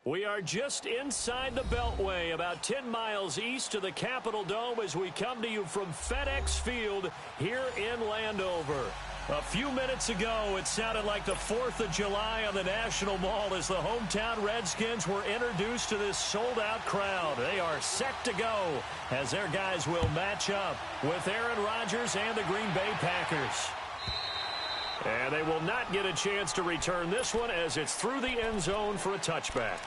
We are just inside the Beltway, about 10 miles east of the Capitol Dome as we come to you from FedEx Field here in Landover. A few minutes ago, it sounded like the 4th of July on the National Mall as the hometown Redskins were introduced to this sold-out crowd. They are set to go as their guys will match up with Aaron Rodgers and the Green Bay Packers. And they will not get a chance to return this one as it's through the end zone for a touchback.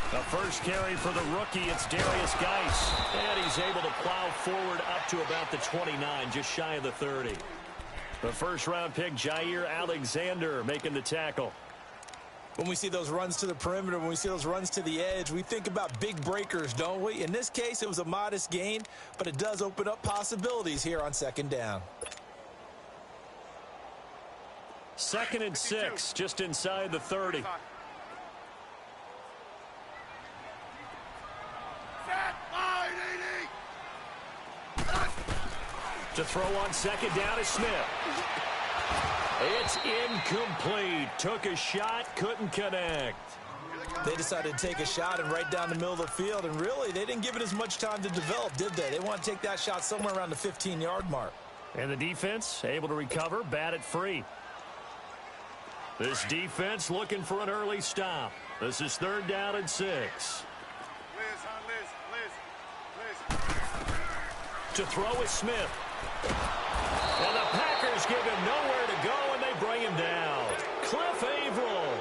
The first carry for the rookie, it's Darius Geis. And he's able to plow forward up to about the 29, just shy of the 30. The first-round pick, Jair Alexander, making the tackle. When we see those runs to the perimeter, when we see those runs to the edge, we think about big breakers, don't we? In this case, it was a modest gain, but it does open up possibilities here on second down. 2nd and 6, just inside the 30. To throw on second down is Smith. It's incomplete. Took a shot, couldn't connect. They decided to take a shot and right down the middle of the field, and really, they didn't give it as much time to develop, did they? They want to take that shot somewhere around the 15-yard mark. And the defense able to recover, bat it free. This defense looking for an early stop. This is 3rd down and 6. Liz. To throw is Smith. And the Packers give him nowhere to go, and they bring him down. Cliff Averill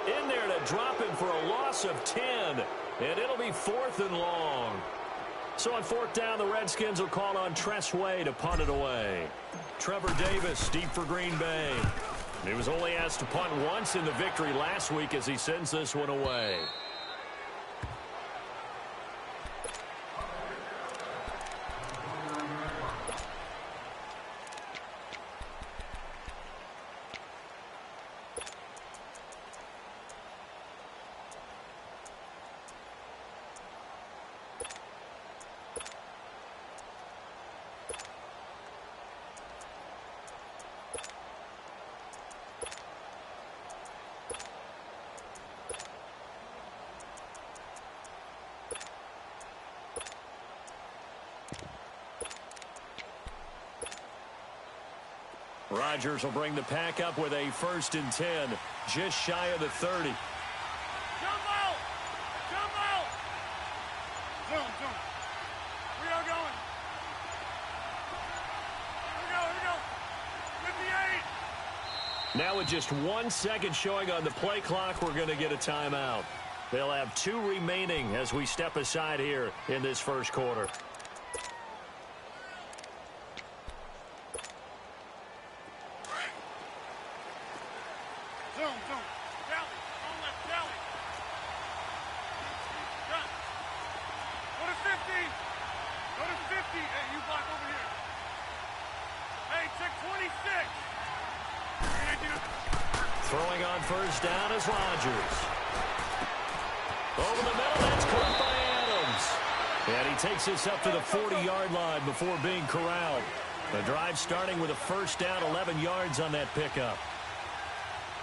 in there to drop him for a loss of 10. And it'll be 4th and long. So on 4th down, the Redskins will call on Tress Way to punt it away. Trevor Davis deep for Green Bay. He was only asked to punt once in the victory last week as he sends this one away. Rodgers will bring the pack up with a 1st and 10, just shy of the 30. Jump out! Jump out! Zoom. We are going. Here we go. 58! Now with just 1 second showing on the play clock, we're going to get a timeout. They'll have 2 remaining as we step aside here in this first quarter. Throwing on 1st down is Rodgers. Over the middle, that's caught by Adams. And he takes this up to the 40-yard line before being corralled. The drive starting with a 1st down, 11 yards on that pickup.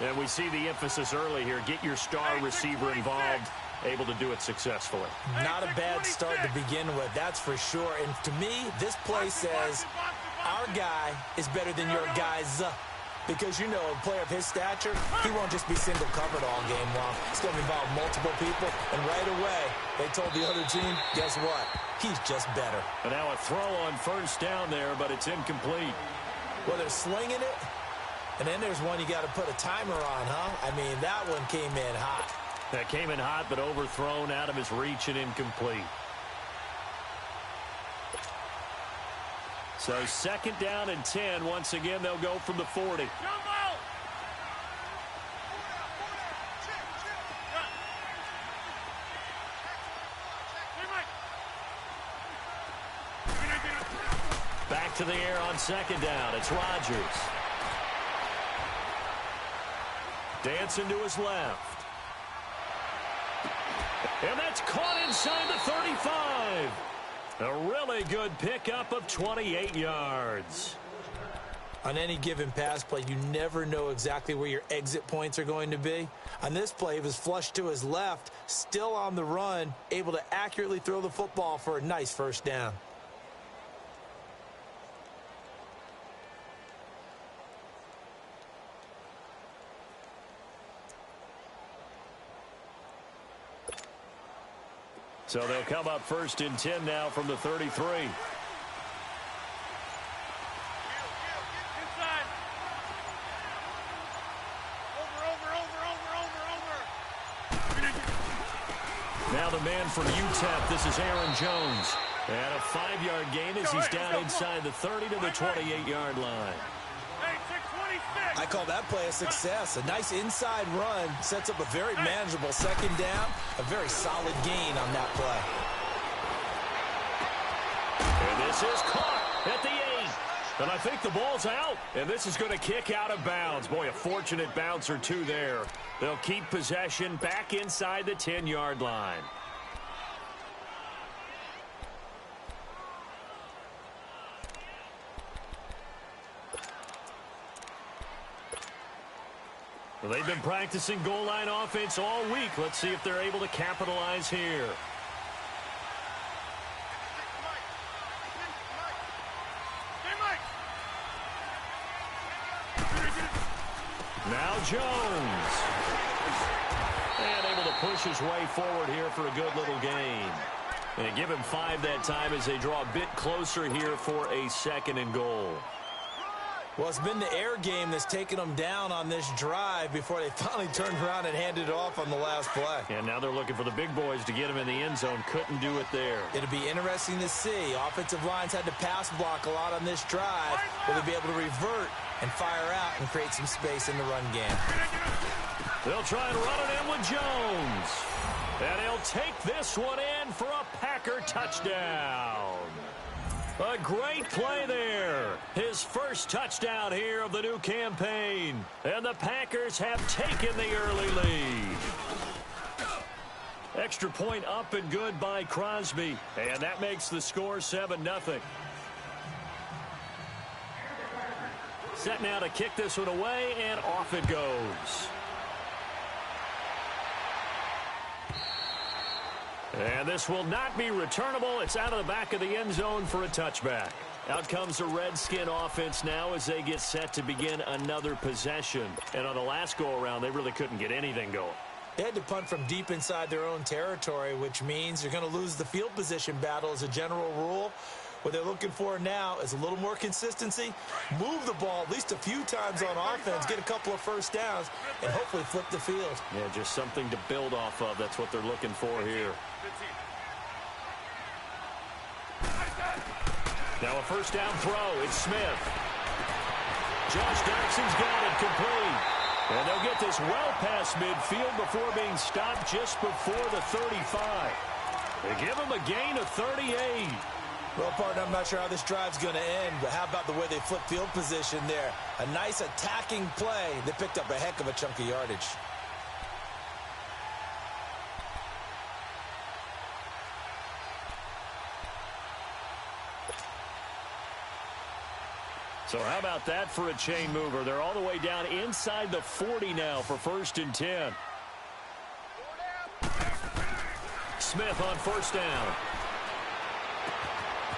And we see the emphasis early here. Get your star receiver involved, able to do it successfully. Not a bad start to begin with, that's for sure. And to me, this play says our guy is better than your guys. Because, you know, a player of his stature, he won't just be single covered all game long. It's going to involve multiple people. And right away, they told the other team, guess what? He's just better. And now a throw on 1st down there, but it's incomplete. Well, they're slinging it, And then there's one you got to put a timer on, huh? I mean, that one came in hot. That came in hot, but overthrown, out of his reach and incomplete. So 2nd down and 10. Once again, they'll go from the 40. Back to the air on 2nd down. It's Rodgers. Dancing to his left. And that's caught inside the 35. A really good pickup of 28 yards. On any given pass play, you never know exactly where your exit points are going to be. On this play, he was flushed to his left, still on the run, able to accurately throw the football for a nice 1st down. So they'll come up 1st and 10 now from the 33. Inside. Over. Now the man from UTEP, this is Aaron Jones. And a 5-yard gain as he's down inside the 30 to the 28-yard line. I call that play a success. A nice inside run sets up a very manageable 2nd down. A very solid gain on that play. And this is caught at the 8. And I think the ball's out. And this is going to kick out of bounds. Boy, a fortunate bounce or two there. They'll keep possession back inside the 10-yard line. Well, they've been practicing goal line offense all week. Let's see if they're able to capitalize here. Now Jones. And able to push his way forward here for a good little gain. And give him 5 that time as they draw a bit closer here for a 2nd and goal. Well, it's been the air game that's taken them down on this drive before they finally turned around and handed it off on the last play. And now they're looking for the big boys to get him in the end zone. Couldn't do it there. It'll be interesting to see. Offensive lines had to pass block a lot on this drive. Will they be able to revert and fire out and create some space in the run game? They'll try and run it in with Jones. And he'll take this one in for a Packer touchdown. A great play there. His first touchdown here of the new campaign. And the Packers have taken the early lead. Extra point up and good by Crosby. And that makes the score 7-0. Set now to kick this one away, and off it goes. And this will not be returnable. It's out of the back of the end zone for a touchback. Out comes the Redskin offense now as they get set to begin another possession. And on the last go-around, they really couldn't get anything going. They had to punt from deep inside their own territory, which means you're going to lose the field position battle as a general rule. What they're looking for now is a little more consistency, move the ball at least a few times on offense, get a couple of 1st downs, and hopefully flip the field. Yeah, just something to build off of. That's what they're looking for here. Now a 1st down throw. It's Smith. Josh Jackson's got it complete. And they'll get this well past midfield before being stopped just before the 35. They give him a gain of 38. Well, partner, I'm not sure how this drive's going to end, but how about the way they flip field position there? A nice attacking play. They picked up a heck of a chunk of yardage. So how about that for a chain mover? They're all the way down inside the 40 now for 1st and 10. Smith on 1st down.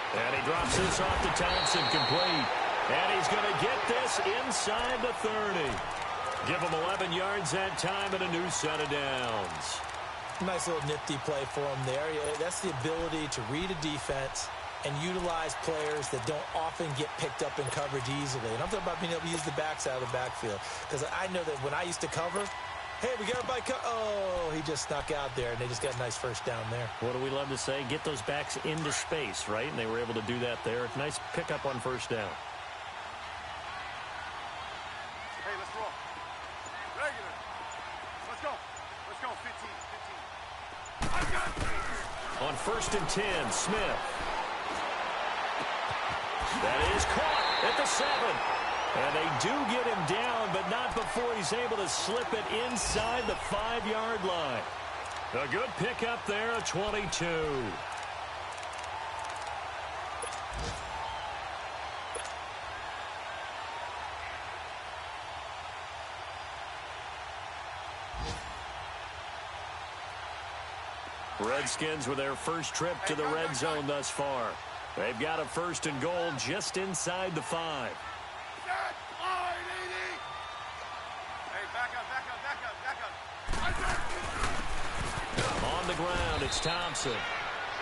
And he drops this off to Thompson, complete. And he's going to get this inside the 30. Give him 11 yards that time and a new set of downs. Nice little nifty play for him there. That's the ability to read a defense and utilize players that don't often get picked up in coverage easily. And I'm talking about being able to use the backside of the backfield. Because I know that when I used to cover, hey, we got everybody oh, he just snuck out there, and they just got a nice first down there. What do we love to say? Get those backs into space, right? And they were able to do that there. Nice pickup on first down. Hey, let's roll. Regular. Let's go. Let's go. 15. I got you. On 1st and 10, Smith. That is caught at the 7. And they do get him down, but not before he's able to slip it inside the 5-yard line. A good pickup there, a 22. Redskins with their first trip to the red zone thus far. They've got a 1st and goal just inside the 5. On the ground, it's Thompson.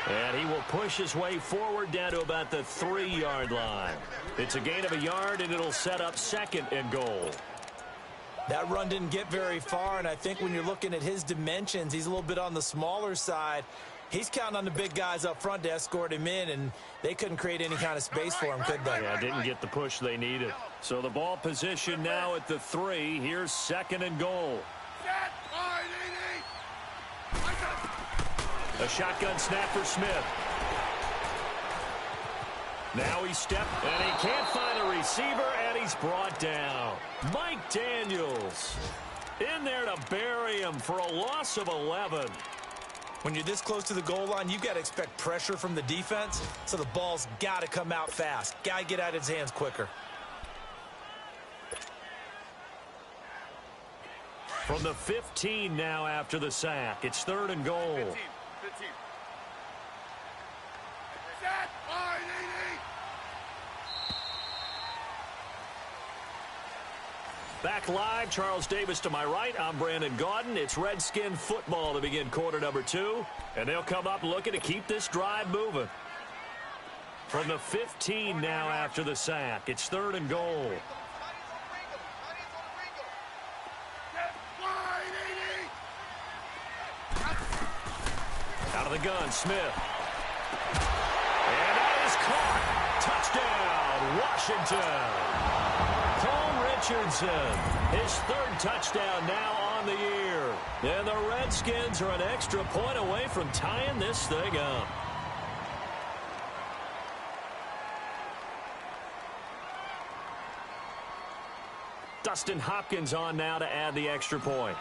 And he will push his way forward down to about the 3-yard line. It's a gain of a yard, and it'll set up 2nd and goal. That run didn't get very far, and I think when you're looking at his dimensions, he's a little bit on the smaller side. He's counting on the big guys up front to escort him in, and they couldn't create any kind of space for him, could they? Yeah, didn't get the push they needed. So the ball position now at the 3. Here's 2nd and goal. A shotgun snap for Smith. Now he stepped, and he can't find a receiver, and he's brought down. Mike Daniels in there to bury him for a loss of 11. When you're this close to the goal line, you've got to expect pressure from the defense, so the ball's got to come out fast. Got to get out of his hands quicker. From the 15 now after the sack. It's 3rd and goal. 15. Back live, Charles Davis to my right. I'm Brandon Gaudin. It's Redskin football to begin quarter number 2. And they'll come up looking to keep this drive moving. From the 15 now after the sack. It's 3rd and goal. Out of the gun, Smith. And that is caught. Touchdown, Washington. Paul Richardson, his 3rd touchdown now on the year. And the Redskins are an extra point away from tying this thing up. Dustin Hopkins on now to add the extra point.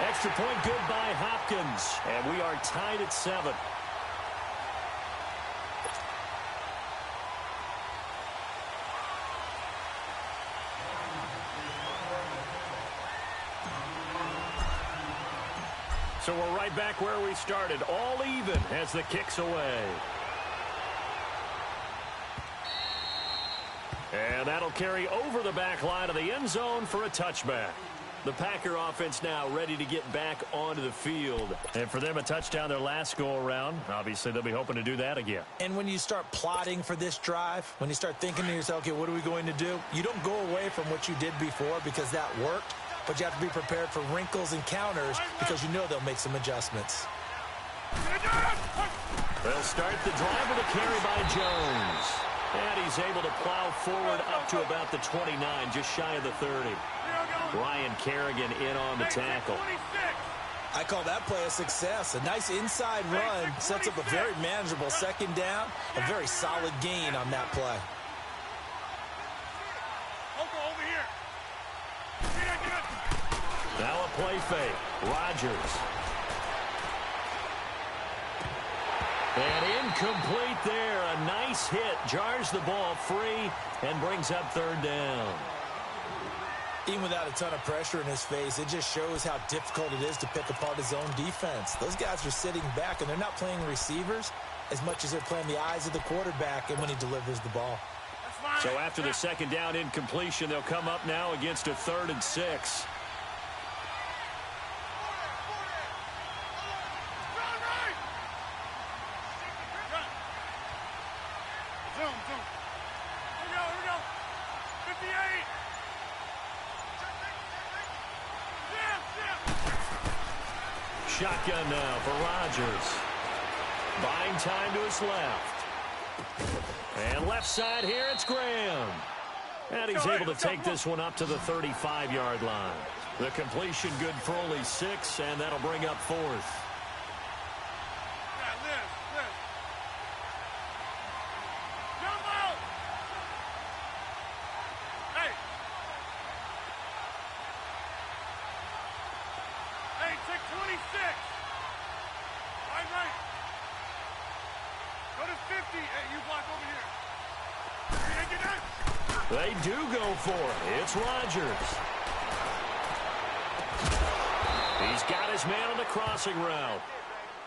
Extra point good by Hopkins. And we are tied at 7. So we're right back where we started. All even as the kick's away. And that'll carry over the back line of the end zone for a touchback. The Packer offense now ready to get back onto the field. And for them, a touchdown their last go-around. Obviously, they'll be hoping to do that again. And when you start plotting for this drive, when you start thinking to yourself, okay, what are we going to do? You don't go away from what you did before because that worked. But you have to be prepared for wrinkles and counters because you know they'll make some adjustments. They'll start the drive with a carry by Jones. And he's able to plow forward up to about the 29, just shy of the 30. Ryan Kerrigan in on the tackle. I call that play a success. A nice inside run sets up a very manageable 2nd down. A very solid gain on that play. Now a play fake. Rodgers. And incomplete there. A nice hit. Jars the ball free and brings up 3rd down. Even without a ton of pressure in his face, it just shows how difficult it is to pick apart his own defense. Those guys are sitting back, and they're not playing receivers as much as they're playing the eyes of the quarterback and when he delivers the ball. So after the 2nd down incompletion, they'll come up now against a 3rd and 6. Shotgun now for Rodgers. Buying time to his left. And left side here, it's Graham. And he's able to take this one up to the 35-yard line. The completion good for only 6, and that'll bring up 4th. They do go for it. It's Rodgers. He's got his man on the crossing route.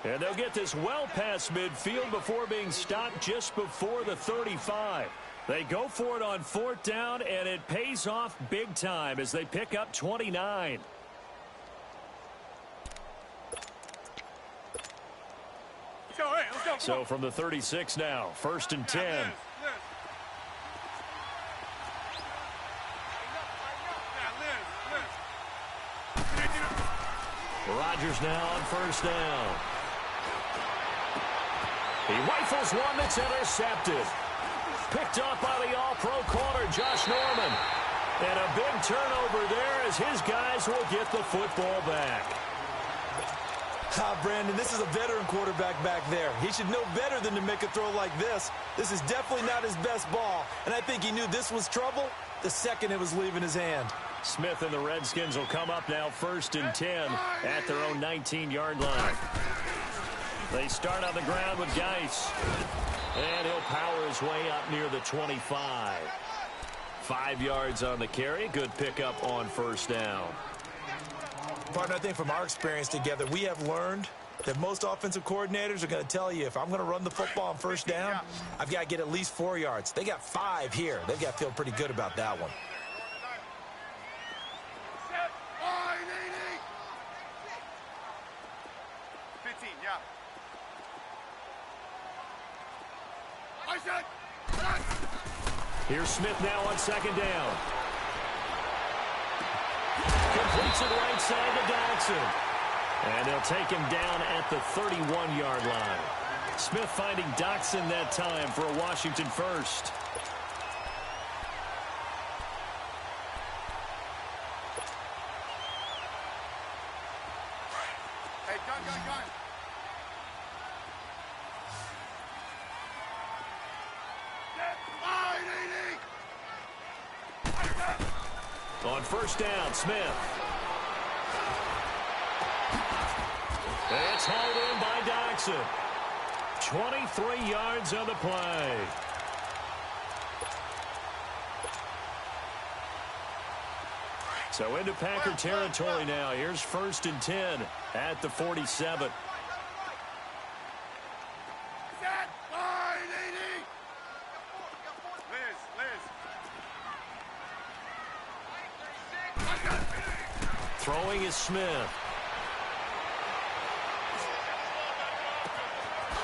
And they'll get this well past midfield before being stopped just before the 35. They go for it on 4th down, and it pays off big time as they pick up 29. So from the 36 now, 1st and 10. Rodgers now on 1st down. He rifles one that's intercepted. Picked off by the all-pro corner, Josh Norman. And a big turnover there as his guys will get the football back. Brandon, this is a veteran quarterback back there. He should know better than to make a throw like this. This is definitely not his best ball, and I think he knew this was trouble the second it was leaving his hand. Smith and the Redskins will come up now 1st and 10 at their own 19-yard line. They start on the ground with Geis, and he'll power his way up near the 25. 5 yards on the carry. Good pickup on 1st down. Partner, I think from our experience together, we have learned that most offensive coordinators are going to tell you, if I'm going to run the football on 1st down, I've got to get at least 4 yards. They got 5 here. They've got to feel pretty good about that one. Here's Smith now on 2nd down. Completes it right side to Dodson. And they'll take him down at the 31-yard line. Smith finding Dodson that time for a Washington first. Hey, gun. On 1st down, Smith. It's hauled in by Dodson. 23 yards on the play. So into Packer territory now. Here's 1st and 10 at the 47. Throwing is Smith.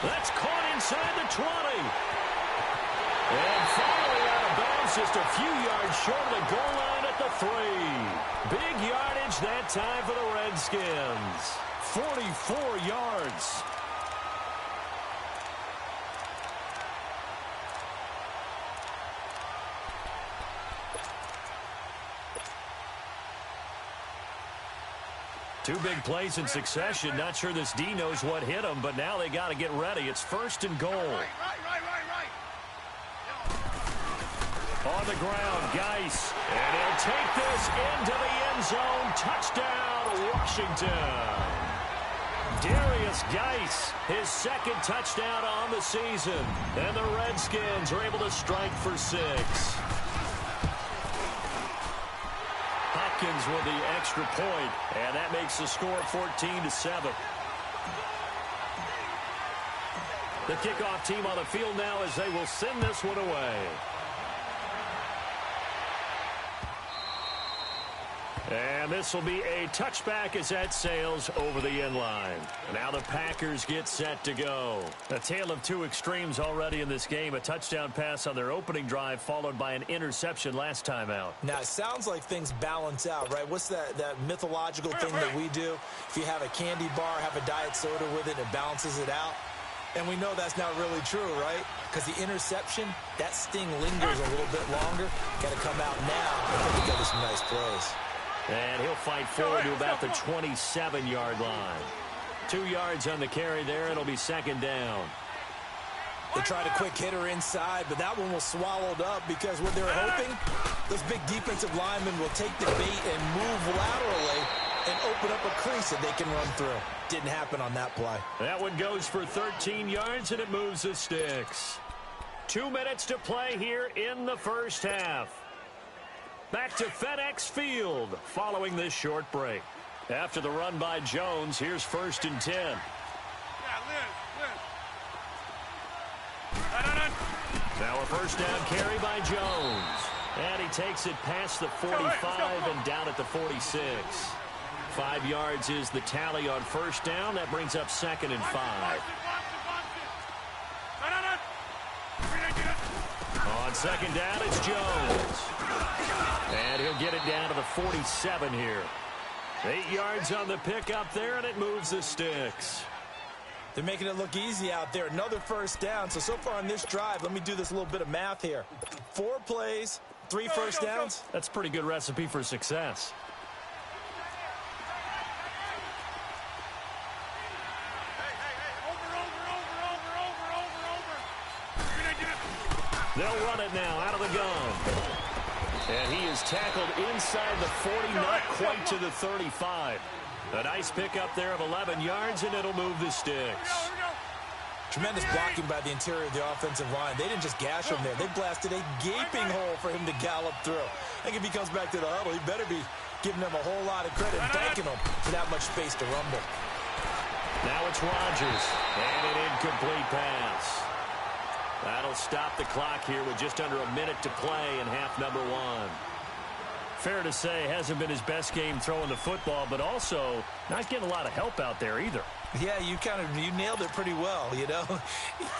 That's caught inside the 20. And finally out of bounds, just a few yards short of the goal line at the 3. Big yardage that time for the Redskins. 44 yards. Two big plays in succession. Not sure this D knows what hit him, but now they got to get ready. It's 1st and goal. Right. On the ground, Geis. And he'll take this into the end zone. Touchdown, Washington. Darius Geis, his 2nd touchdown on the season. And the Redskins are able to strike for 6. With the extra point, and that makes the score 14-7. The kickoff team on the field now as they will send this one away. And this will be a touchback as that sails over the end line. Now the Packers get set to go. A tale of two extremes already in this game. A touchdown pass on their opening drive followed by an interception last time out. Now, it sounds like things balance out, right? What's that mythological thing that we do? If you have a candy bar, have a diet soda with it, it balances it out. And we know that's not really true, right? Because the interception, that sting lingers a little bit longer. Got to come out now and put together some nice plays. And he'll fight forward to about the 27-yard line. 2 yards on the carry there. It'll be second down. They tried a quick hitter inside, but that one was swallowed up because what they're hoping, those big defensive linemen will take the bait and move laterally and open up a crease that they can run through. Didn't happen on that play. That one goes for 13 yards, and it moves the sticks. 2 minutes to play here in the first half. Back to FedEx Field following this short break. After the run by Jones, here's 1st and 10. Yeah, Now a first down carry by Jones. And he takes it past the 45 and down at the 46. 5 yards is the tally on first down. That brings up 2nd and 5. On second down, it's Jones. And he'll get it down to the 47 here. 8 yards on the pickup there, and it moves the sticks. They're making it look easy out there. Another first down. So far on this drive, let me do this little bit of math here. 4 plays, 3 first downs. That's a pretty good recipe for success. They'll run it now out of the gun. And he is tackled inside the 40, not quite to the 35. A nice pickup there of 11 yards, and it'll move the sticks. Tremendous blocking by the interior of the offensive line. They didn't just gash him there. They blasted a gaping hole for him to gallop through. I think if he comes back to the huddle, he better be giving them a whole lot of credit and thanking them for that much space to rumble. Now it's Rodgers, and an incomplete pass. That'll stop the clock here with just under a minute to play in half number 1. Fair to say, hasn't been his best game throwing the football, but also not getting a lot of help out there either. Yeah, you nailed it pretty well, you know.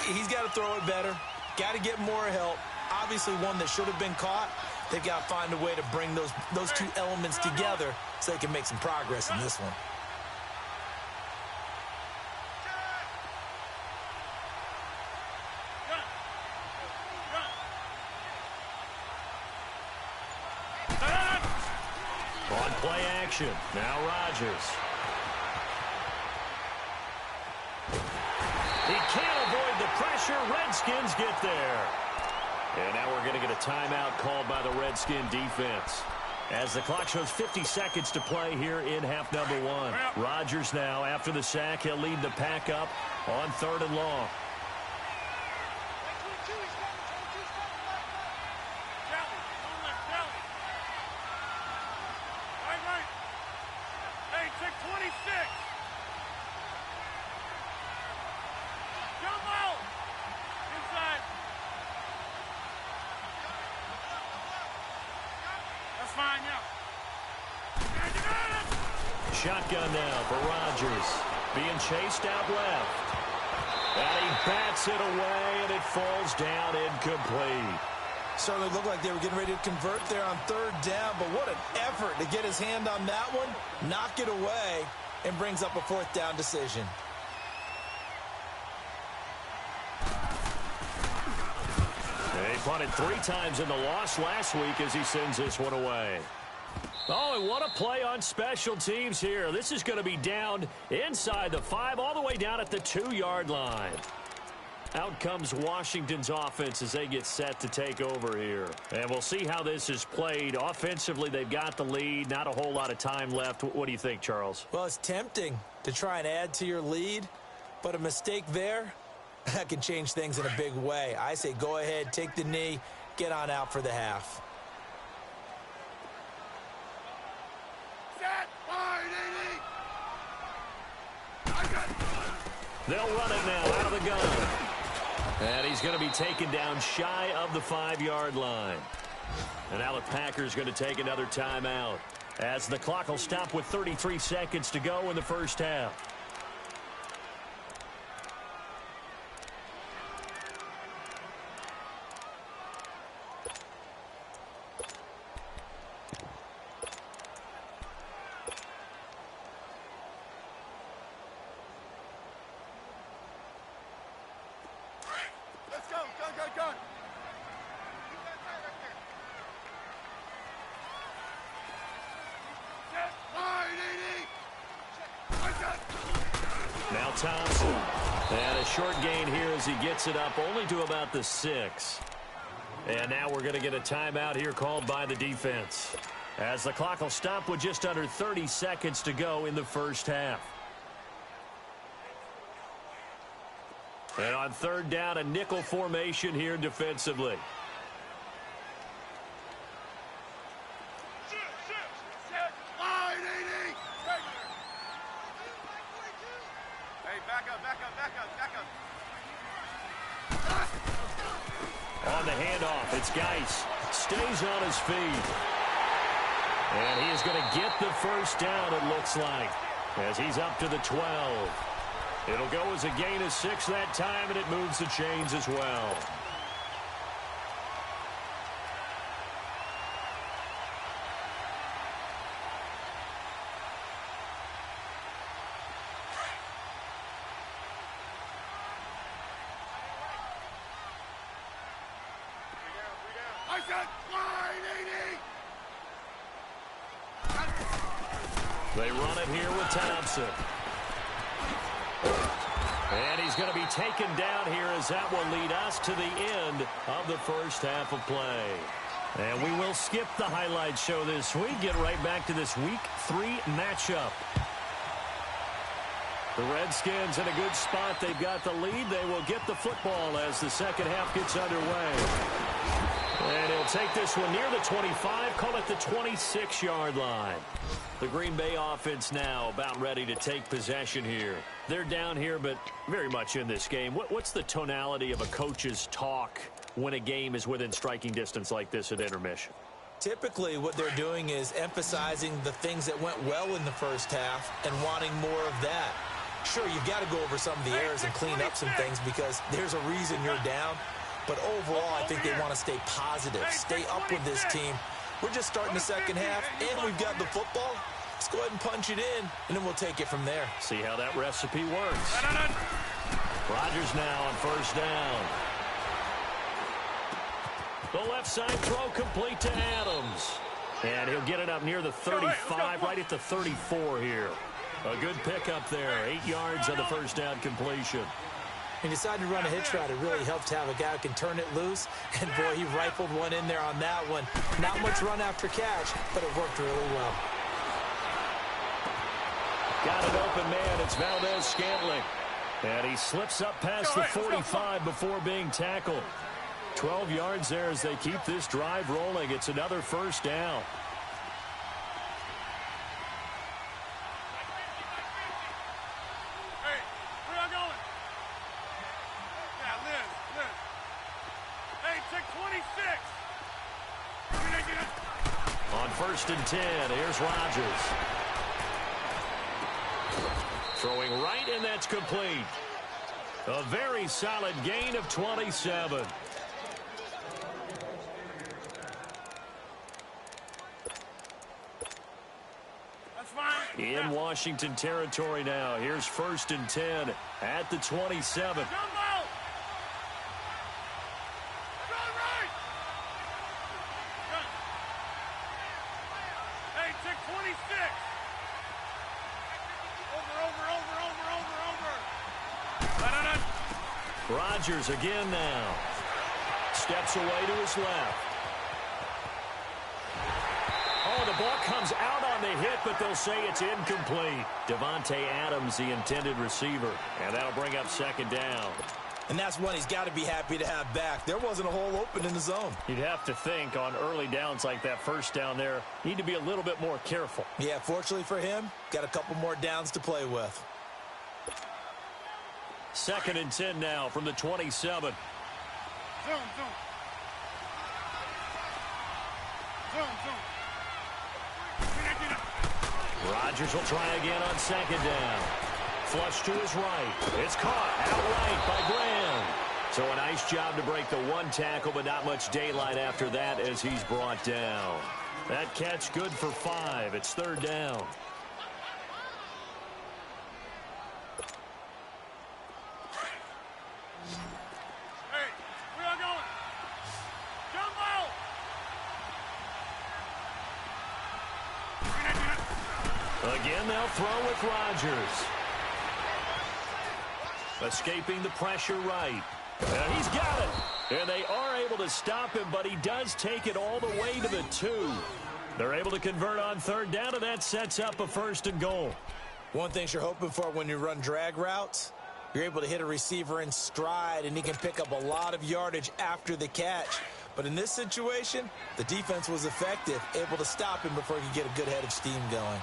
He's got to throw it better, got to get more help. Obviously one that should have been caught. They've got to find a way to bring those two elements together so they can make some progress in this one. On play action, now Rodgers. He can't avoid the pressure. Redskins get there. And now we're going to get a timeout called by the Redskin defense. As the clock shows 50 seconds to play here in half number 1. Rodgers now, after the sack, he'll lead the pack up on 3rd and long. Shotgun now for Rodgers. Being chased out left. And he bats it away, and it falls down incomplete. Certainly looked like they were getting ready to convert there on 3rd down, but what an effort to get his hand on that one, knock it away, and brings up a 4th down decision. He punted 3 times in the loss last week as he sends this one away. Oh, and what a play on special teams here. This is going to be down inside the 5, all the way down at the 2-yard line. Out comes Washington's offense as they get set to take over here. And we'll see how this is played. Offensively, they've got the lead. Not a whole lot of time left. What do you think, Charles? Well, it's tempting to try and add to your lead, but a mistake there, that can change things in a big way. I say go ahead, take the knee, get on out for the half. They'll run it now out of the gun. And he's going to be taken down shy of the 5-yard line. And now the Packers going to take another timeout. as the clock will stop with 33 seconds to go in the first half. Let's go. Go. Now Thompson. And a short gain here as he gets it up only to about the 6. And now we're going to get a timeout here called by the defense, as the clock will stop with just under 30 seconds to go in the first half. And on third down, a nickel formation here defensively. On the handoff, it's Geis. Stays on his feet. And he is going to get the first down, it looks like, as he's up to the 12. It'll go as a gain of 6 that time, and it moves the chains as well. They run it here with Thompson. And he's going to be taken down here, as that will lead us to the end of the first half of play. And we will skip the highlight show this week. Get right back to this Week 3 matchup. The Redskins in a good spot. They've got the lead. They will get the football as the second half gets underway. And he'll take this one near the 25, call it the 26-yard line. The Green Bay offense now about ready to take possession here. They're down here, but very much in this game. What's the tonality of a coach's talk when a game is within striking distance like this at intermission? Typically, what they're doing is emphasizing the things that went well in the first half and wanting more of that. Sure, you've got to go over some of the errors and clean up some things because there's a reason you're down. But overall, I think they want to stay positive, stay up with this team. We're just starting the second half, and we've got the football. Let's go ahead and punch it in, and then we'll take it from there. See how that recipe works. Rodgers now on first down. The left side throw complete to Adams. And he'll get it up near the 35, right at the 34 here. A good pickup there, 8 yards on the first down completion. He decided to run a hitch route. It really helped to have a guy who can turn it loose. And, boy, he rifled one in there on that one. Not much run after catch, but it worked really well. Got an open man. It's Valdez-Scantling. And he slips up past the 45 before being tackled. 12 yards there as they keep this drive rolling. It's another first down. On first and 10, here's Rodgers. Throwing right, and that's complete. A very solid gain of 27. In Washington territory now. Here's first and 10 at the 27. Rodgers again now. Steps away to his left. Oh, the ball comes out on the hit, but they'll say it's incomplete. Davante Adams, the intended receiver. And that'll bring up second down. And that's one he's got to be happy to have back. There wasn't a hole open in the zone. You'd have to think on early downs like that first down there, need to be a little bit more careful. Yeah, fortunately for him, got a couple more downs to play with. Second and 10 now from the 27. Zoom. Rodgers will try again on second down. Flush to his right. It's caught outright by Graham. So a nice job to break the one tackle, but not much daylight after that as he's brought down. That catch good for 5. It's third down. Hey, where are going? Jumbo! Again, they'll throw with Rodgers. Escaping the pressure right. And he's got it. And they are able to stop him, but he does take it all the way to the 2. They're able to convert on third down, and that sets up a 1st and goal. One thing you're hoping for when you run drag routes, you're able to hit a receiver in stride, and he can pick up a lot of yardage after the catch. But in this situation, the defense was effective, able to stop him before he could get a good head of steam going.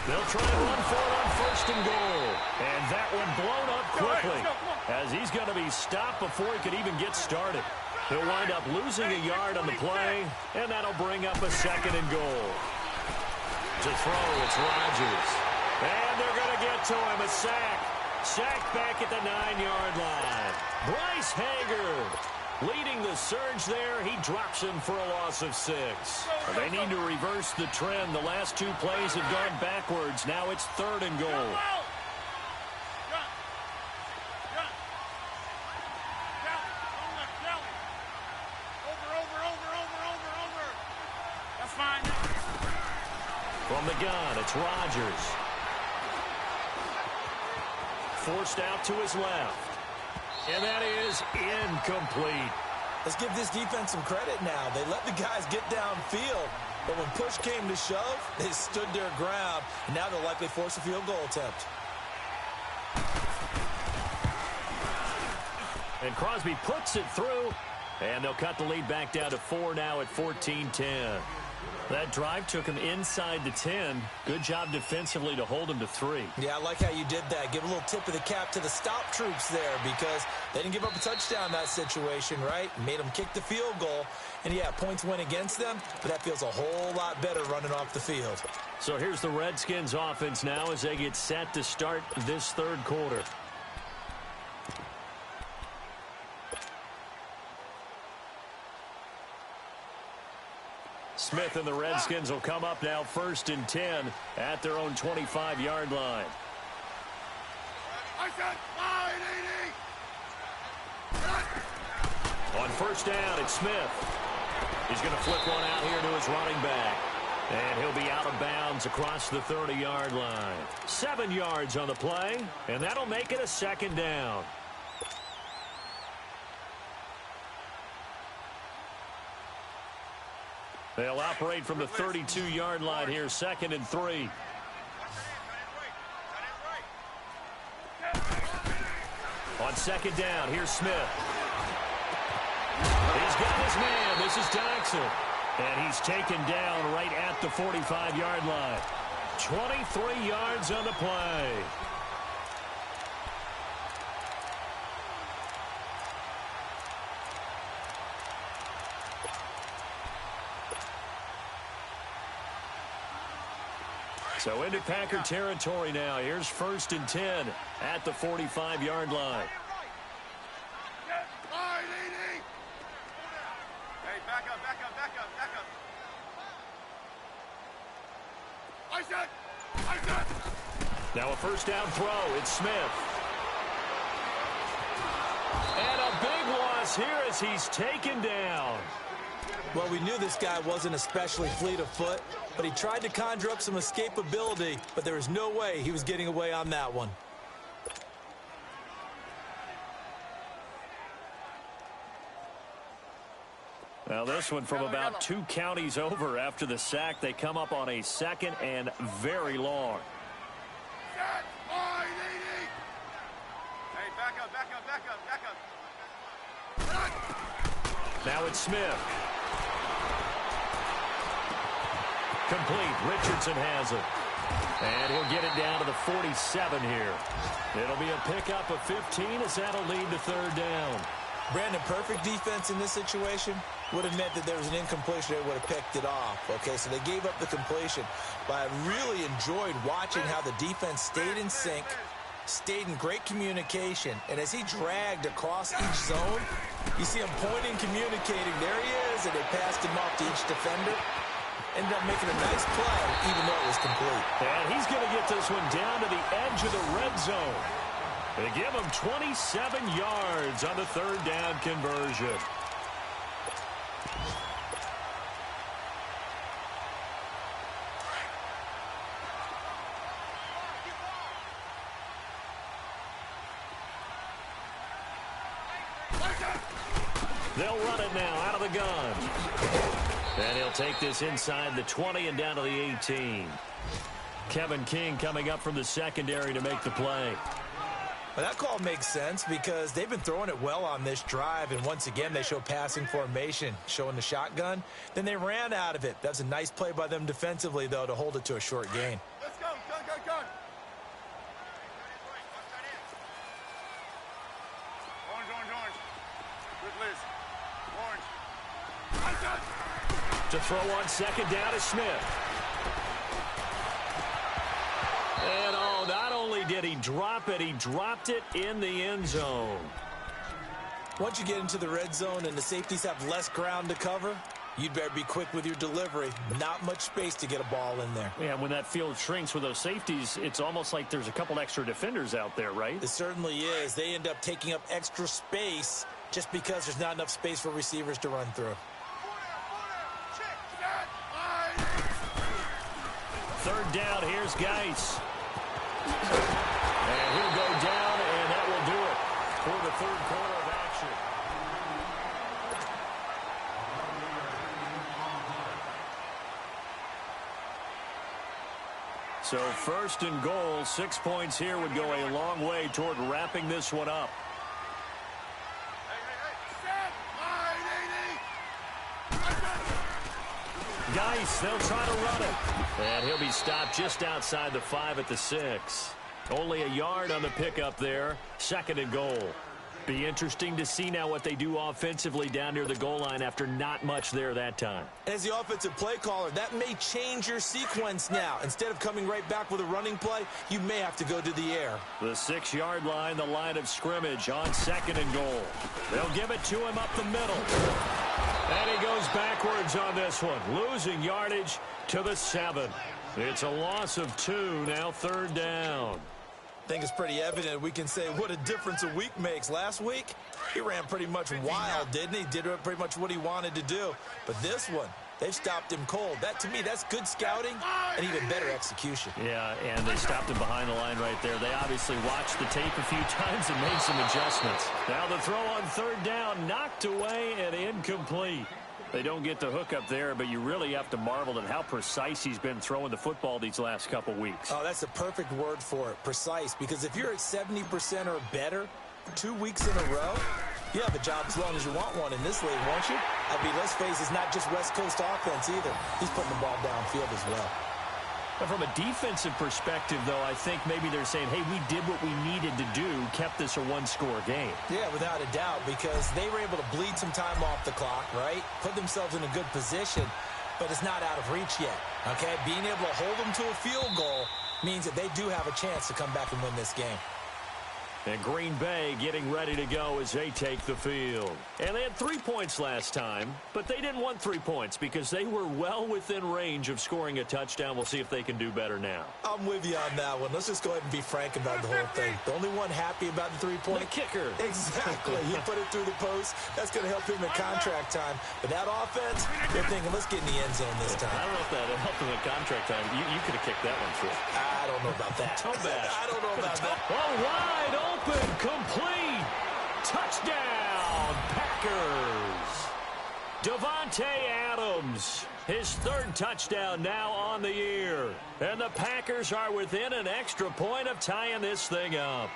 They'll try and run for it on 1st and goal. And that one blown up quickly as he's going to be stopped before he could even get started. He'll wind up losing a yard on the play, and that'll bring up a 2nd and goal. To throw, it's Rodgers. And they're going to get to him, a sack. Sack back at the 9-yard line. Bryce Hager leading the surge there. He drops him for a loss of 6. They need to reverse the trend. The last 2 plays have gone backwards. Now it's 3rd and goal. From the gun, it's Rodgers. Forced out to his left. And that is incomplete. Let's give this defense some credit now. They let the guys get downfield, but when push came to shove, they stood their ground, and now they'll likely force a field goal attempt. And Crosby puts it through, and they'll cut the lead back down to 4 now at 14-10. That drive took him inside the 10. Good job defensively to hold him to 3. Yeah, I like how you did that. Give a little tip of the cap to the stop troops there because they didn't give up a touchdown in that situation, right? Made them kick the field goal. And, yeah, points went against them, but that feels a whole lot better running off the field. So here's the Redskins offense now as they get set to start this 3rd quarter. Smith and the Redskins will come up now 1st and 10 at their own 25-yard line. On 1st down, it's Smith. He's going to flip one out here to his running back. And he'll be out of bounds across the 30-yard line. 7 yards on the play, and that'll make it a 2nd down. They'll operate from the 32-yard line here, 2nd and 3. On 2nd down, here's Smith. He's got his man. This is Doxson. And he's taken down right at the 45-yard line. 23 yards on the play. So into Packer territory now. Here's 1st and 10 at the 45-yard line. Hey, back up. Now a 1st down throw. It's Smith. And a big loss here as he's taken down. Well, we knew this guy wasn't especially fleet of foot, but he tried to conjure up some escapability, but there was no way he was getting away on that one. Now this one from about 2 counties over after the sack. They come up on a 2nd and very long. Hey, back up. Now it's Smith. Complete. Richardson has it. And he'll get it down to the 47 here. It'll be a pickup of 15 as that'll lead to 3rd down. Brandon, perfect defense in this situation would have meant that there was an incompletion. They would have picked it off. Okay, so they gave up the completion. But I really enjoyed watching how the defense stayed in sync, stayed in great communication. And as he dragged across each zone, you see him pointing, communicating. There he is, and they passed him off to each defender. Ended up making a nice play, even though it was complete. And he's going to get this one down to the edge of the red zone. They give him 27 yards on the third down conversion. They'll run it now out of the gun. And he'll take this inside the 20 and down to the 18. Kevin King coming up from the secondary to make the play. Well, that call makes sense because they've been throwing it well on this drive, and once again they show passing formation, showing the shotgun. Then they ran out of it. That's a nice play by them defensively, though, to hold it to a short gain. Let's go. Go. Orange. Good list. Orange. To throw on second down is Smith. And not only did he drop it, he dropped it in the end zone. Once you get into the red zone and the safeties have less ground to cover, you'd better be quick with your delivery. Not much space to get a ball in there. Yeah, when that field shrinks with those safeties, it's almost like there's a couple extra defenders out there, right? It certainly is. They end up taking up extra space just because there's not enough space for receivers to run through. Third down, here's Geis. And he'll go down, and that will do it for the third quarter of action. So first and goal, 6 points here would go a long way toward wrapping this one up. Geis, they'll try to run it. And he'll be stopped just outside the 5 at the 6. Only a yard on the pickup there. Second and goal. Be interesting to see now what they do offensively down near the goal line after not much there that time. As the offensive play caller, that may change your sequence now. Instead of coming right back with a running play, you may have to go to the air. The 6-yard line, the line of scrimmage on second and goal. They'll give it to him up the middle. And he goes backwards on this one, losing yardage to the 7. It's a loss of 2, now third down. I think it's pretty evident we can say what a difference a week makes. Last week, he ran pretty much wild, didn't he? Did pretty much what he wanted to do. But this one, they've stopped him cold. That, to me, that's good scouting and even better execution. Yeah, and they stopped him behind the line right there. They obviously watched the tape a few times and made some adjustments. Now the throw on third down, knocked away and incomplete. They don't get the hook up there, but you really have to marvel at how precise he's been throwing the football these last couple weeks. Oh, that's the perfect word for it, precise. Because if you're at 70% or better 2 weeks in a row, you have a job as long as you want one in this league, won't you? I mean, let's face it, it's not just West Coast offense either. He's putting the ball downfield as well. But from a defensive perspective, though, I think maybe they're saying, hey, we did what we needed to do, kept this a one-score game. Yeah, without a doubt, because they were able to bleed some time off the clock, right? Put themselves in a good position, but it's not out of reach yet, okay? Being able to hold them to a field goal means that they do have a chance to come back and win this game. And Green Bay getting ready to go as they take the field. And they had 3 points last time, but they didn't want 3 points because they were well within range of scoring a touchdown. We'll see if they can do better now. I'm with you on that one. Let's just go ahead and be frank about the whole thing. The only one happy about the 3-point. The kicker. Exactly. He put it through the post. That's going to help him in contract time. But that offense, they're thinking, let's get in the end zone this time. I don't know if that helped him in contract time. You could have kicked that one through. I don't know about that. Too bad. I don't know about that. Oh, wide open, complete, touchdown, Packers. Davante Adams, his third touchdown now on the year. And the Packers are within an extra point of tying this thing up.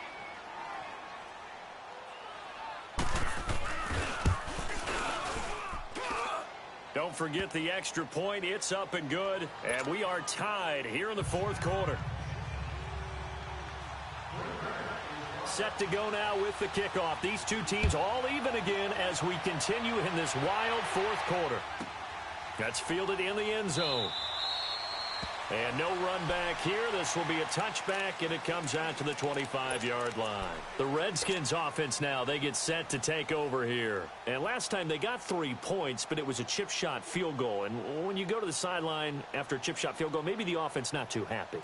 Don't forget the extra point. It's up and good. And we are tied here in the fourth quarter. set to go now with the kickoff. These two teams all even again as we continue in this wild fourth quarter. That's fielded in the end zone. And no run back here. This will be a touchback, and it comes out to the 25-yard line. The Redskins offense now, they get set to take over here. And last time they got 3 points, but it was a chip shot field goal. And when you go to the sideline after a chip shot field goal, maybe the offense not too happy.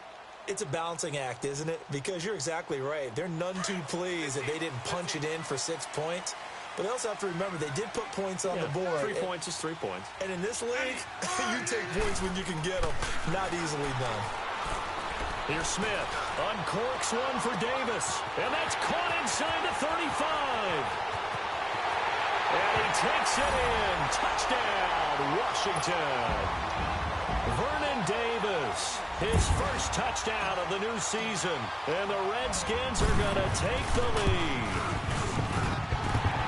It's a balancing act, isn't it? Because you're exactly right. They're none too pleased that they didn't punch it in for 6 points. But they also have to remember they did put points on the board. 3 points is 3 points. And in this league, you take points when you can get them. Not easily done. Here's Smith. Uncorks one for Davis. And that's caught inside the 35. And he takes it in. Touchdown, Washington. Vernon Davis, his first touchdown of the new season. And the Redskins are going to take the lead.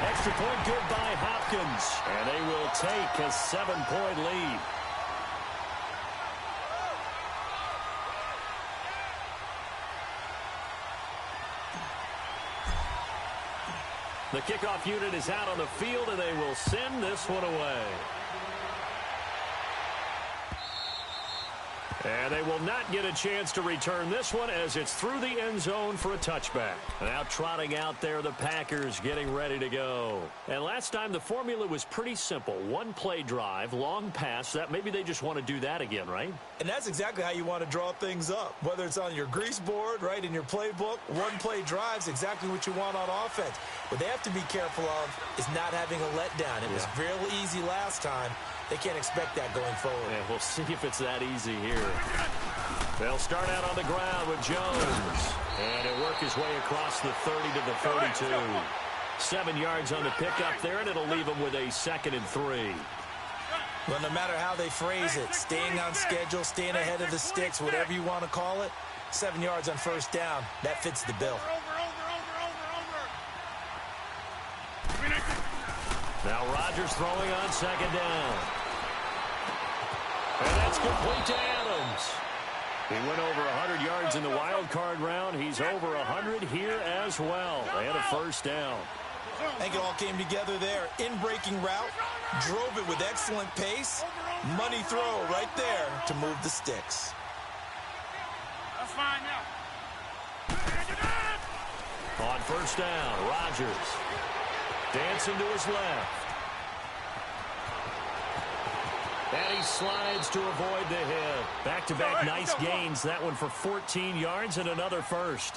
Extra point good by Hopkins. And they will take a 7-point lead. The kickoff unit is out on the field, and they will send this one away. And they will not get a chance to return this one as it's through the end zone for a touchback. Now trotting out there, the Packers getting ready to go. And last time the formula was pretty simple. One play drive, long pass. That maybe they just want to do that again, right? And that's exactly how you want to draw things up. Whether it's on your grease board, right, in your playbook, one play drive is exactly what you want on offense. What they have to be careful of is not having a letdown. It was real easy last time. They can't expect that going forward. Yeah, we'll see if it's that easy here. They'll start out on the ground with Jones. And he'll work his way across the 30 to the 32. 7 yards on the pickup there, and it'll leave him with a 2nd and 3. Well, no matter how they phrase it, staying on schedule, staying ahead of the sticks, whatever you want to call it, 7 yards on first down, that fits the bill. Now Rodgers throwing on 2nd down. And that's complete to Adams. He went over 100 yards in the wild card round. He's over 100 here as well. And a first down. I think it all came together there. In-breaking route, drove it with excellent pace. Money throw right there to move the sticks. That's fine now. On first down, Rodgers dancing to his left. And he slides to avoid the hit. Back-to-back nice gains. That one for 14 yards and another first.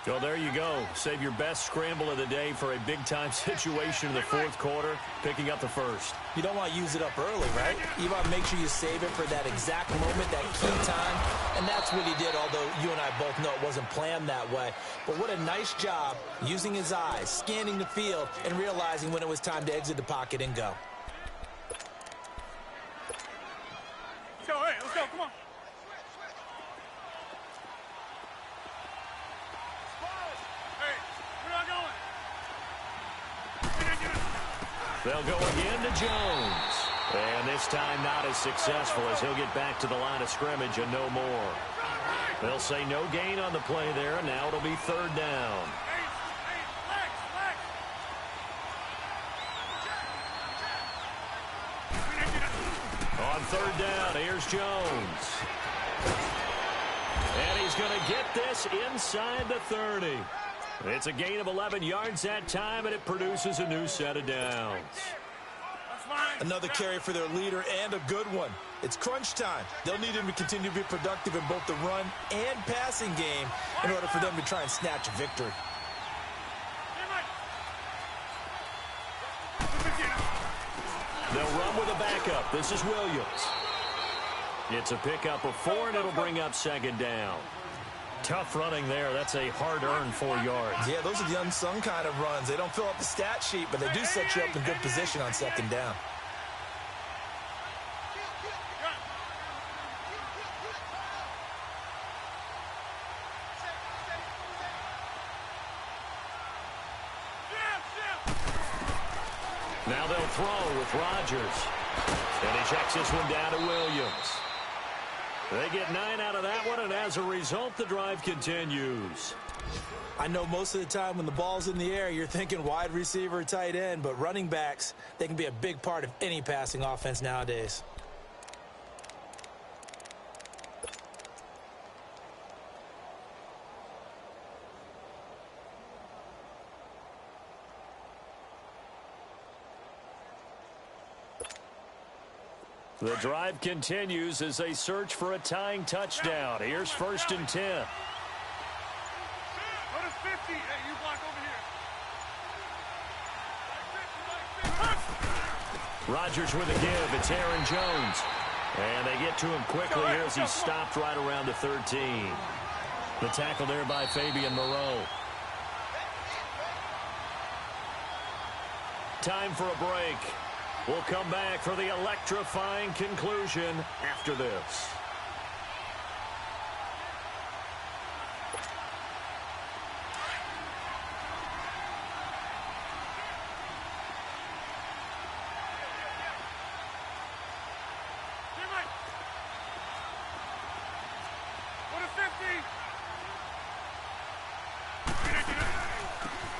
So there you go. Save your best scramble of the day for a big-time situation in the fourth quarter, picking up the first. You don't want to use it up early, right? You want to make sure you save it for that exact moment, that key time. And that's what he did, although you and I both know it wasn't planned that way. But what a nice job using his eyes, scanning the field, and realizing when it was time to exit the pocket and go. Let's go, hey, let's go, come on. They'll go again to Jones. And this time not as successful as he'll get back to the line of scrimmage and no more. They'll say no gain on the play there, and now it'll be 3rd down. On 3rd down, here's Jones. And he's going to get this inside the 30. It's a gain of 11 yards that time, and it produces a new set of downs. Another carry for their leader, and a good one. It's crunch time. They'll need him to continue to be productive in both the run and passing game in order for them to try and snatch a victory. They'll run with a backup. This is Williams. It's a pickup of 4, and it'll bring up 2nd down. Tough running there. That's a hard-earned 4 yards. Yeah, those are the unsung kind of runs. They don't fill up the stat sheet, but they do set you up in good position on 2nd down. Now they'll throw with Rodgers. And he checks this one down to Williams. They get 9 out of that one, and as a result, the drive continues. I know most of the time when the ball's in the air, you're thinking wide receiver, tight end, but running backs, they can be a big part of any passing offense nowadays. The drive continues as they search for a tying touchdown. Here's 1st and 10. Go to 50. Hey, you block over here. Rodgers with a give. It's Aaron Jones. And they get to him quickly here as he's stopped right around the 13. The tackle there by Fabian Moreau. Time for a break. We'll come back for the electrifying conclusion after this.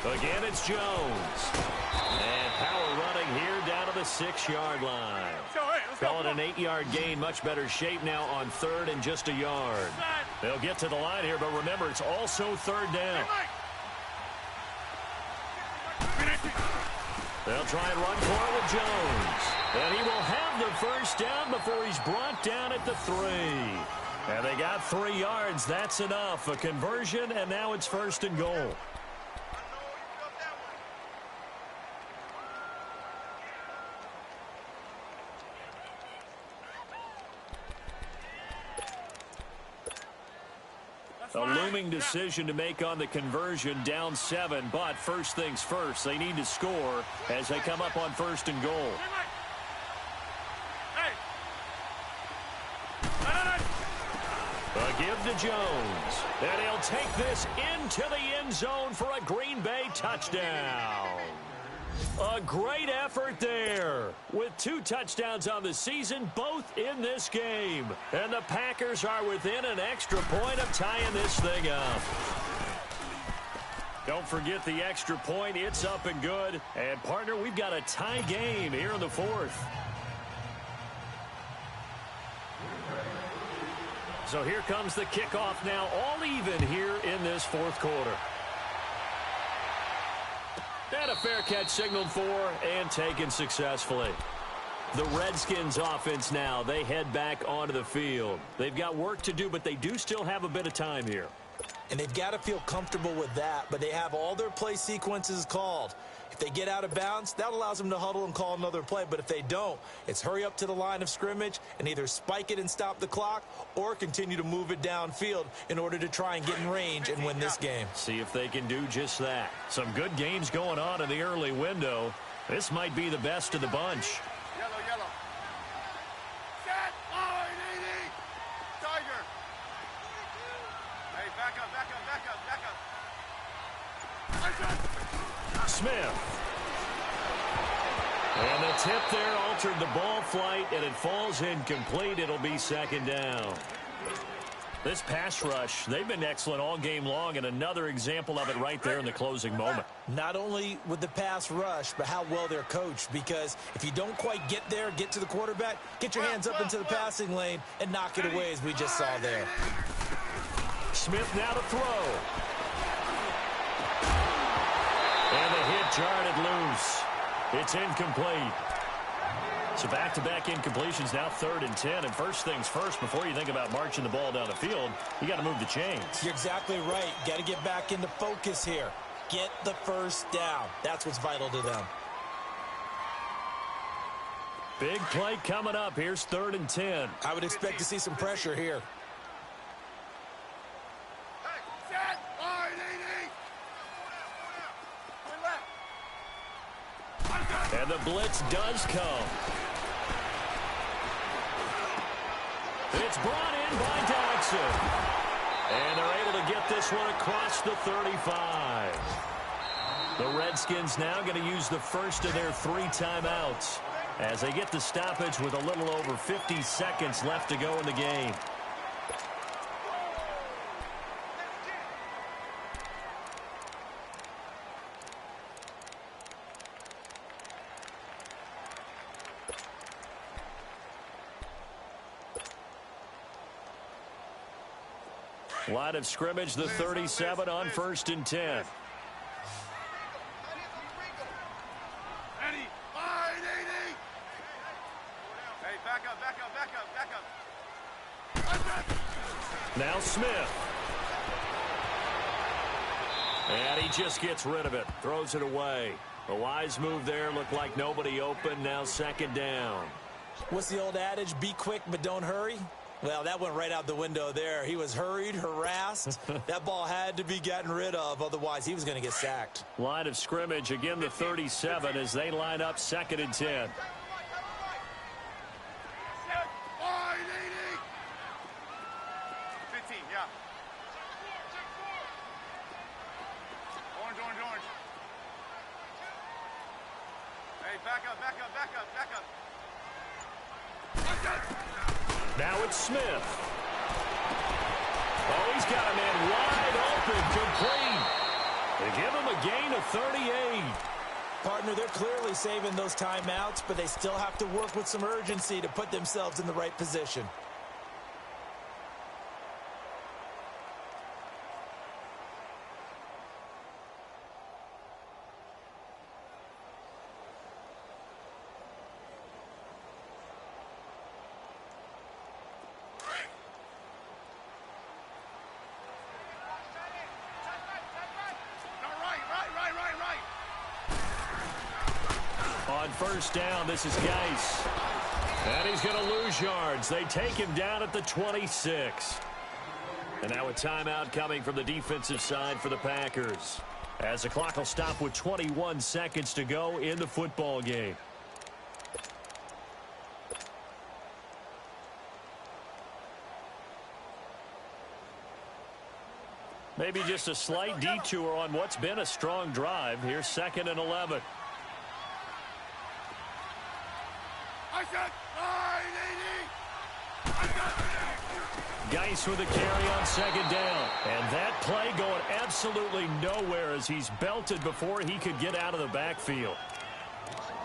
Again, it's Jones. And power running here down to the 6-yard line. Call it an 8-yard gain. Much better shape now on 3rd and just a yard. They'll get to the line here, but remember, it's also 3rd down. They'll try and run for it with Jones. And he will have the 1st down before he's brought down at the 3. And they got 3 yards. That's enough. A conversion, and now it's 1st and goal. A looming decision to make on the conversion, down 7, but first things first, they need to score as they come up on 1st and goal. A give to Jones, and he'll take this into the end zone for a Green Bay touchdown. A great effort there with 2 touchdowns on the season, both in this game. And the Packers are within an extra point of tying this thing up. Don't forget the extra point. It's up and good. And, partner, we've got a tie game here in the 4th. So here comes the kickoff now, all even here in this 4th quarter. And a fair catch signaled for and taken successfully. The Redskins offense now, they head back onto the field. They've got work to do, but they do still have a bit of time here. And they've got to feel comfortable with that, but they have all their play sequences called. If they get out of bounds, that allows them to huddle and call another play. But if they don't, it's hurry up to the line of scrimmage and either spike it and stop the clock or continue to move it downfield in order to try and get in range and win this game. See if they can do just that. Some good games going on in the early window. This might be the best of the bunch. Yellow. Set. Tiger. Hey, back up. Smith. And the tip there altered the ball flight, and it falls incomplete. It'll be 2nd down. This pass rush, they've been excellent all game long, and another example of it right there in the closing moment. Not only with the pass rush, but how well they're coached, because if you don't quite get there, get to the quarterback, get your hands up into the passing lane and knock it away as we just saw there. Smith now to throw. And the hit jarred it loose. It's incomplete. So back-to-back incompletions, now 3rd and 10. And first things first, before you think about marching the ball down the field, you got to move the chains. You're exactly right. Got to get back into focus here. Get the 1st down. That's what's vital to them. Big play coming up. Here's 3rd and 10. I would expect to see some pressure here. And the blitz does come. It's brought in by Jackson. And they're able to get this one across the 35. The Redskins now going to use the first of their 3 timeouts as they get the stoppage with a little over 50 seconds left to go in the game. Line of scrimmage, the 37 on 1st and 10. Eddie, fine, Eddie. Hey, back up, back up, back up, back up. Now Smith. And he just gets rid of it. Throws it away. A wise move there. Looked like nobody open. Now 2nd down. What's the old adage? Be quick, but don't hurry. Well, that went right out the window there. He was hurried, harassed. That ball had to be gotten rid of. Otherwise, he was going to get sacked. Line of scrimmage, again, the 37 as they line up 2nd and 10. Fine, Eddie. 15, yeah. Orange, orange, orange. Hey, back up, back up, back up, back up. Now it's Smith. Oh, he's got a man wide open, complete. They give him a gain of 38. Partner, they're clearly saving those timeouts, but they still have to work with some urgency to put themselves in the right position. On 1st down, this is Geis. And he's going to lose yards. They take him down at the 26. And now a timeout coming from the defensive side for the Packers, as the clock will stop with 21 seconds to go in the football game. Maybe just a slight detour on what's been a strong drive. Here's 2nd and 11. I said, fine, Eddie. Geis with a carry on 2nd down. And that play going absolutely nowhere as he's belted before he could get out of the backfield.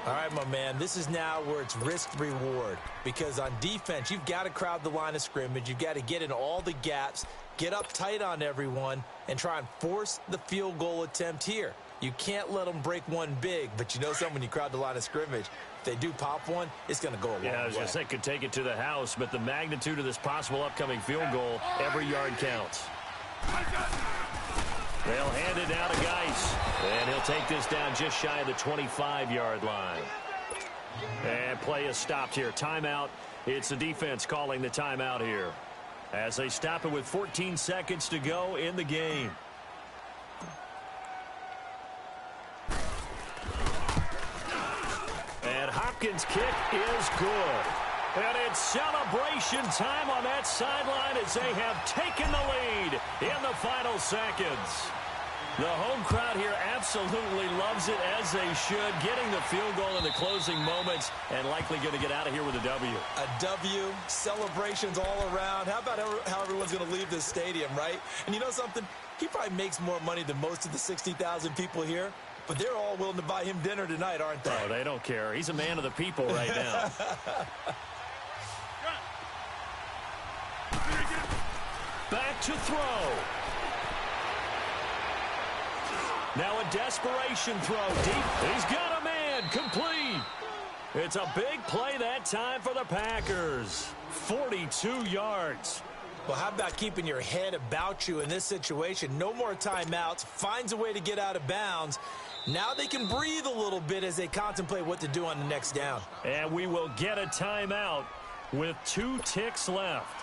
All right, my man, this is now where it's risk-reward. Because on defense, you've got to crowd the line of scrimmage. You've got to get in all the gaps, get up tight on everyone, and try and force the field goal attempt here. You can't let them break one big, but you know something, when you crowd the line of scrimmage, if they do pop one, it's going to go a long way. Yeah, I was going to say, could take it to the house, but the magnitude of this possible upcoming field goal, every yard counts. They'll hand it down to Geis, and he'll take this down just shy of the 25-yard line. And play is stopped here. Timeout. It's the defense calling the timeout here, as they stop it with 14 seconds to go in the game. And Hopkins' kick is good. And it's celebration time on that sideline as they have taken the lead in the final seconds. The home crowd here absolutely loves it, as they should, getting the field goal in the closing moments and likely going to get out of here with a W. A W, celebrations all around. How about how everyone's going to leave this stadium, right? And you know something? He probably makes more money than most of the 60,000 people here. But they're all willing to buy him dinner tonight, aren't they? Oh, they don't care. He's a man of the people right now. Back to throw. Now a desperation throw deep. He's got a man. Complete. It's a big play that time for the Packers. 42 yards. Well, how about keeping your head about you in this situation? No more timeouts. Finds a way to get out of bounds. Now they can breathe a little bit as they contemplate what to do on the next down. And we will get a timeout with 2 ticks left.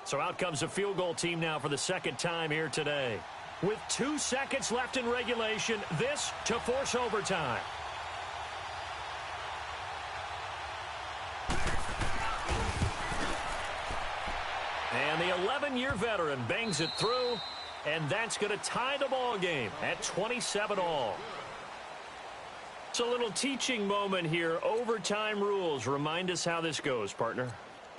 So out comes the field goal team now for the second time here today. With 2 seconds left in regulation, this to force overtime. And the 11-year veteran bangs it through, and that's going to tie the ball game at 27-all. It's a little teaching moment here. Overtime rules. Remind us how this goes, partner.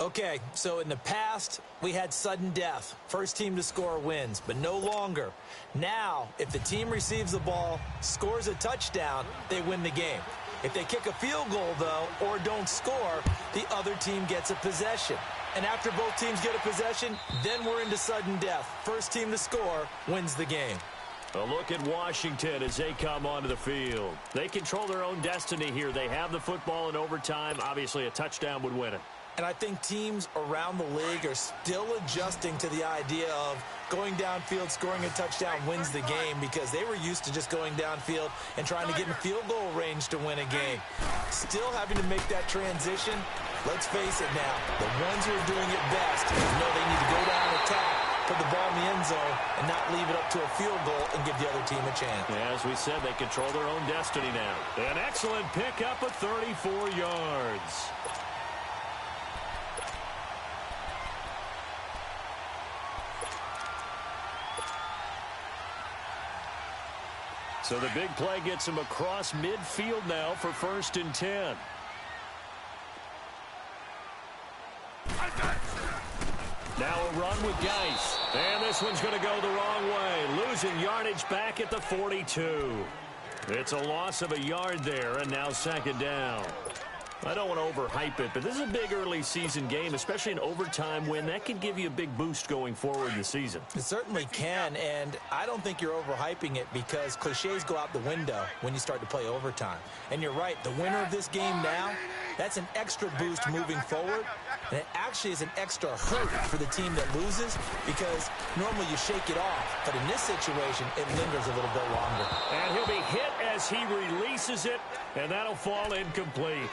Okay, so in the past, we had sudden death. First team to score wins, but no longer. Now, if the team receives the ball, scores a touchdown, they win the game. If they kick a field goal, though, or don't don't score, the other team gets a possession. And after both teams get a possession, then we're into sudden death. First team to score wins the game. A look at Washington as they come onto the field. They control their own destiny here. They have the football in overtime. Obviously, a touchdown would win it. And I think teams around the league are still adjusting to the idea of going downfield, scoring a touchdown wins the game, because they were used to just going downfield and trying to get in field goal range to win a game. Still having to make that transition. Let's face it now, the ones who are doing it best know they need to go down and attack, put the ball in the end zone, and not leave it up to a field goal and give the other team a chance. Yeah, as we said, they control their own destiny now. An excellent pickup of 34 yards. So the big play gets him across midfield now for 1st and 10. Now a run with Geis. And this one's going to go the wrong way. Losing yardage back at the 42. It's a loss of a yard there, and now 2nd down. I don't want to overhype it, but this is a big early season game, especially an overtime win. That could give you a big boost going forward in the season. It certainly can, and I don't think you're overhyping it, because cliches go out the window when you start to play overtime. And you're right, the winner of this game now, that's an extra boost moving forward, and it actually is an extra hurt for the team that loses, because normally you shake it off, but in this situation, it lingers a little bit longer. And he'll be hit as he releases it, and that'll fall incomplete.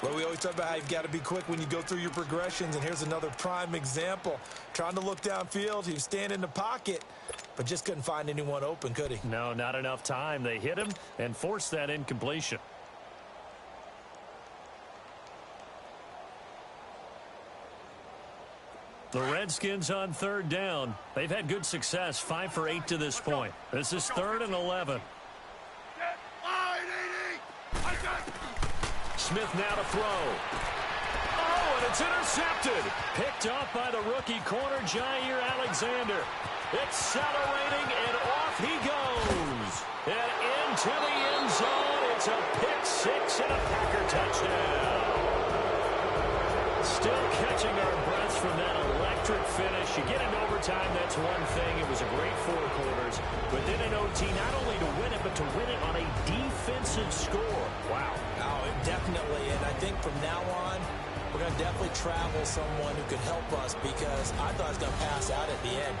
Well, we always talk about how you've got to be quick when you go through your progressions, and here's another prime example. Trying to look downfield, he was standing in the pocket, but just couldn't find anyone open, could he? No, not enough time. They hit him and forced that incompletion. The Redskins on 3rd down. They've had good success, 5 for 8 to this point. This is 3rd and 11. Smith now to throw. Oh, and it's intercepted. Picked off by the rookie corner, Jair Alexander. Accelerating, and off he goes. And into the end zone. It's a pick six and a Packer touchdown. Still catching our breaths from that electric finish. You get into overtime, that's one thing. It was a great 4 quarters. But then in OT, not only to win it, but to win it on a defensive score. Wow. Oh, definitely. And I think from now on, we're going to definitely travel someone who could help us, because I thought I was going to pass out at the end.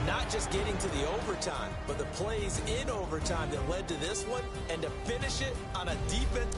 Not just getting to the overtime, but the plays in overtime that led to this one, and to finish it on a defense